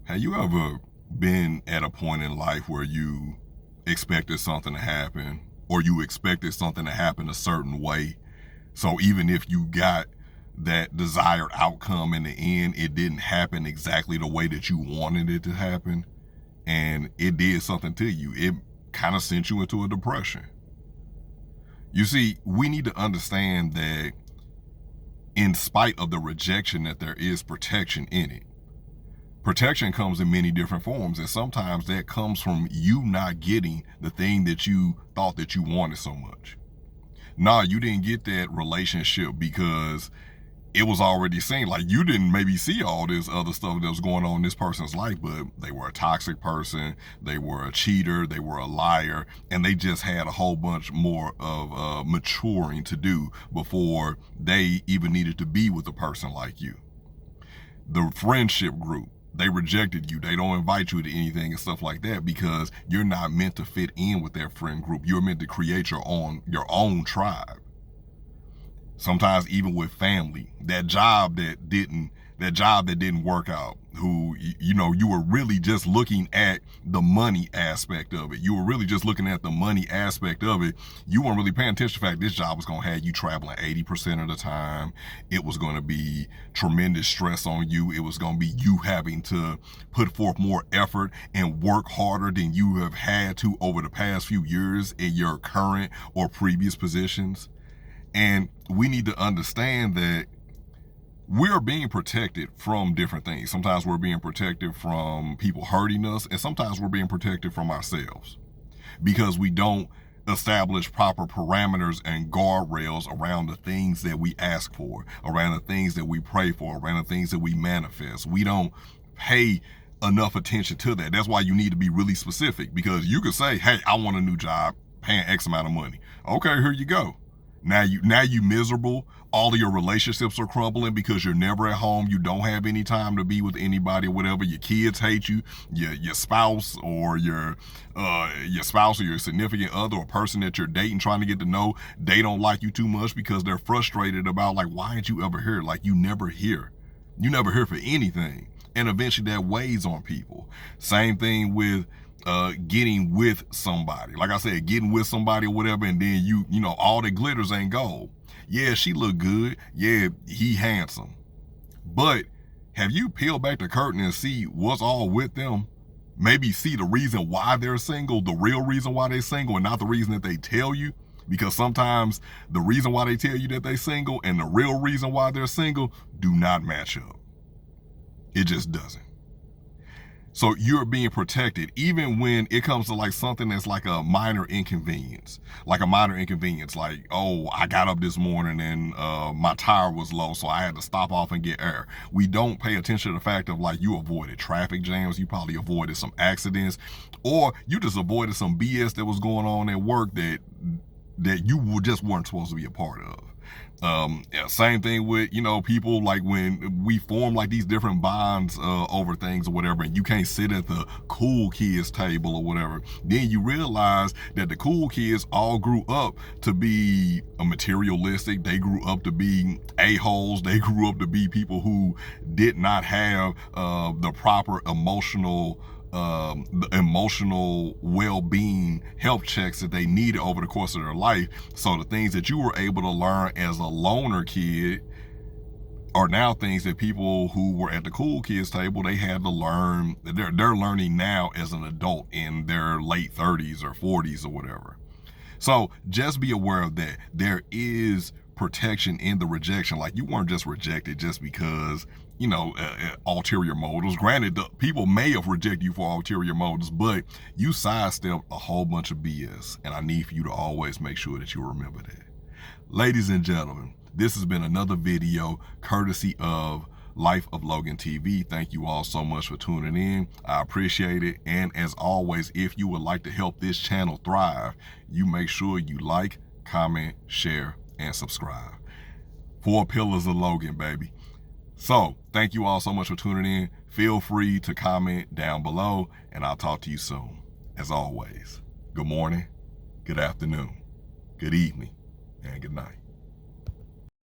Have you ever been at a point in life where you expected something to happen or you expected something to happen a certain way? So even if you got that desired outcome in the end, it didn't happen exactly the way that you wanted it to happen, and it did something to you. It kind of sent you into a depression. You see, we need to understand that in spite of the rejection, that there is protection in it. Protection comes in many different forms, and sometimes that comes from you not getting the thing that you thought that you wanted so much. Nah, you didn't get that relationship because it was already seen. Like, you didn't maybe see all this other stuff that was going on in this person's life, but they were a toxic person, they were a cheater, they were a liar, and they just had a whole bunch more of maturing to do before they even needed to be with a person like you. The friendship group, they rejected you. They don't invite you to anything and stuff like that because you're not meant to fit in with their friend group. You're meant to create your own tribe. Sometimes even with family, that job that didn't work out, who, you were really just looking at the money aspect of it. You were really just looking at the money aspect of it. You weren't really paying attention to the fact this job was going to have you traveling 80% of the time. It was going to be tremendous stress on you. It was going to be you having to put forth more effort and work harder than you have had to over the past few years in your current or previous positions. And we need to understand that we're being protected from different things. Sometimes we're being protected from people hurting us, and sometimes we're being protected from ourselves because we don't establish proper parameters and guardrails around the things that we ask for, around the things that we pray for, around the things that we manifest. We don't pay enough attention to that. That's why you need to be really specific, because you could say, hey, I want a new job paying X amount of money. Okay, here you go. Now you miserable. All of your relationships are crumbling because you're never at home. You don't have any time to be with anybody or whatever. Your kids hate you. Your spouse or your significant other or person that you're dating, trying to get to know, they don't like you too much because they're frustrated about, like, why aren't you ever here? Like, you never here. You never here for anything. And eventually that weighs on people. Same thing with getting with somebody. Like I said, getting with somebody or whatever, and then you know, all that glitters ain't gold. Yeah, she look good. Yeah, he handsome. But have you peeled back the curtain and see what's all with them? Maybe see the reason why they're single, the real reason why they're single, and not the reason that they tell you. Because sometimes the reason why they tell you that they're single and the real reason why they're single do not match up. It just doesn't. So you're being protected even when it comes to like something that's like a minor inconvenience. Like, oh, I got up this morning and my tire was low, so I had to stop off and get air. We don't pay attention to the fact of, like, you avoided traffic jams, you probably avoided some accidents, or you just avoided some BS that was going on at work that you just weren't supposed to be a part of. Same thing with, people, like when we form like these different bonds over things or whatever, and you can't sit at the cool kids table or whatever, then you realize that the cool kids all grew up to be materialistic. They grew up to be a-holes. They grew up to be people who did not have the proper emotional well-being health checks that they needed over the course of their life. So the things that you were able to learn as a loner kid are now things that people who were at the cool kids table, they had to learn. They're learning now as an adult in their late 30s or 40s or whatever. So just be aware of that. There is protection in the rejection. Like, you weren't just rejected just because, ulterior motives. Granted, the people may have rejected you for ulterior motives, but you sidestepped a whole bunch of BS. And I need for you to always make sure that you remember that. Ladies and gentlemen, this has been another video courtesy of Life of Logan TV. Thank you all so much for tuning in. I appreciate it. And as always, if you would like to help this channel thrive, you make sure you like, comment, share, and subscribe. 4 pillars of Logan, baby. So thank you all so much for tuning in. Feel free to comment down below, and I'll talk to you soon. As always, good morning, good afternoon, good evening, and good night.